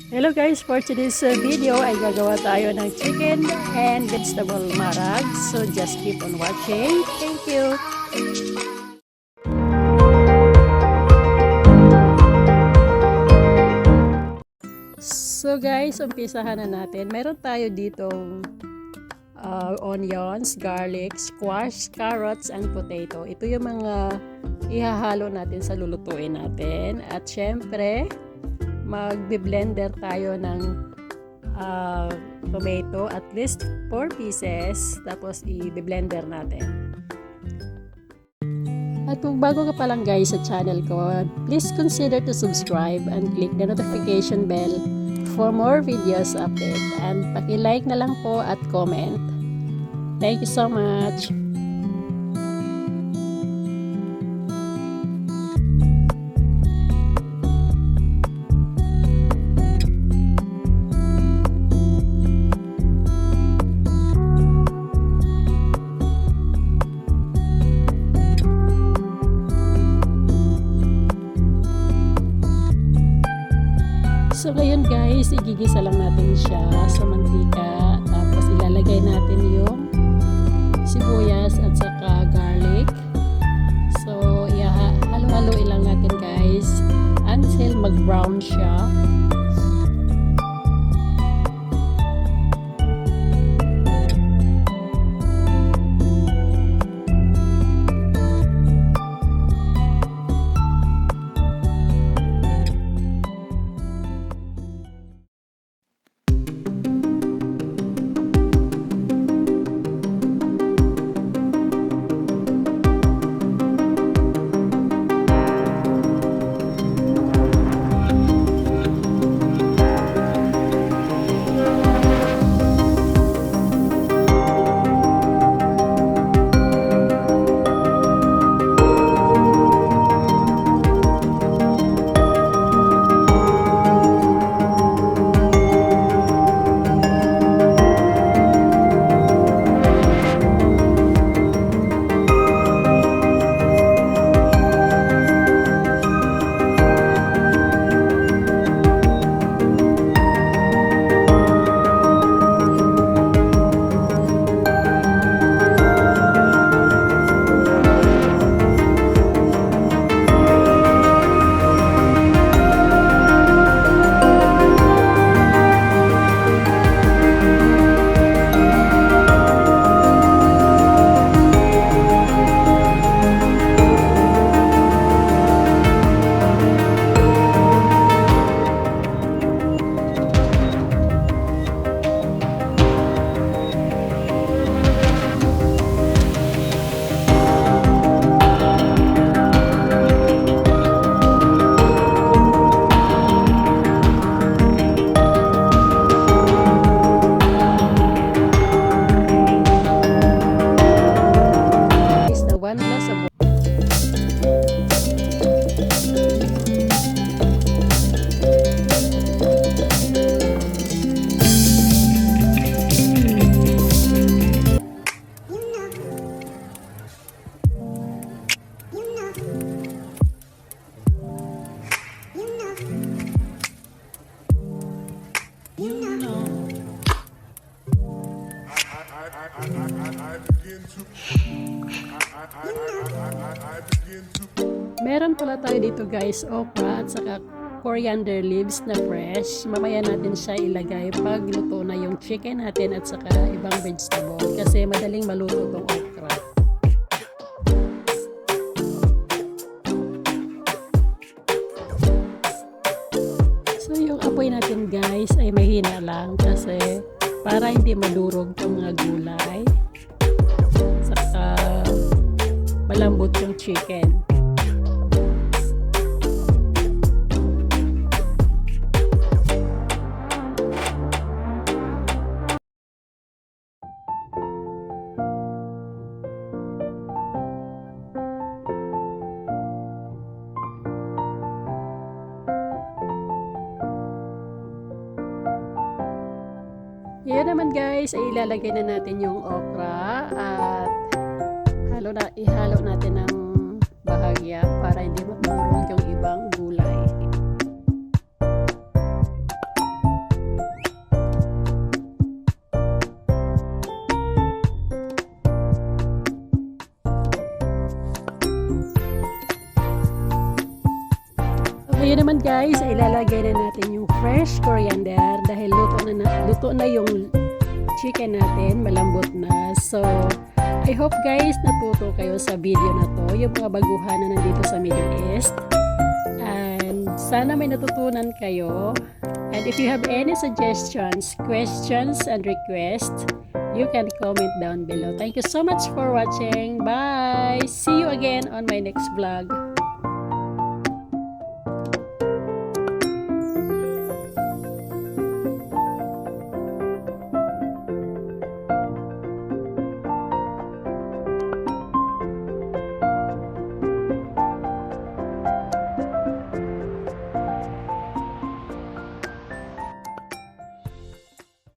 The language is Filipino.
Hello guys, for today's video ay gagawa tayo ng chicken and vegetable marag. So just keep on watching. Thank you. So guys, umpisahan na natin. Meron tayo ditong onions, garlic, squash, carrots, and potato. Ito yung mga ihahalo natin sa lulutuin natin. At syempre, magbe-blender tayo ng tomato, at least 4 pieces. Tapos i-blender natin. At kung bago ka pa lang guys sa channel ko, please consider to subscribe and click the notification bell for more videos update. And paki-like na lang po at comment. Thank you so much. So ngayon guys, igigisa lang natin siya sa mantika. Tapos ilalagay natin yung sibuyas at saka garlic. So halo-haloin lang natin guys until mag-brown siya. Meron pala tayo dito guys, okra at saka coriander leaves na fresh. Mamaya natin siya ilagay pag luto na yung chicken natin at saka ibang vegetable kasi madaling maluto tong okra. So yung apoy natin guys ay mahina lang kasi para hindi madurog yung mga gulay. Saka malambot yung chicken. Ngayon naman guys, ay ilalagay na natin yung okra at ihalo natin ng bahagya para hindi madurog yung ibang gulay. ngayon guys, ay ilalagay na natin yung fresh coriander dahil luto na yung chicken natin, malambot na. So, I hope guys natuto kayo sa video na to, yung mga baguhan na nandito sa Middle East. And sana may natutunan kayo. And if you have any suggestions, questions, and requests, you can comment down below. Thank you so much for watching. Bye! See you again on my next vlog.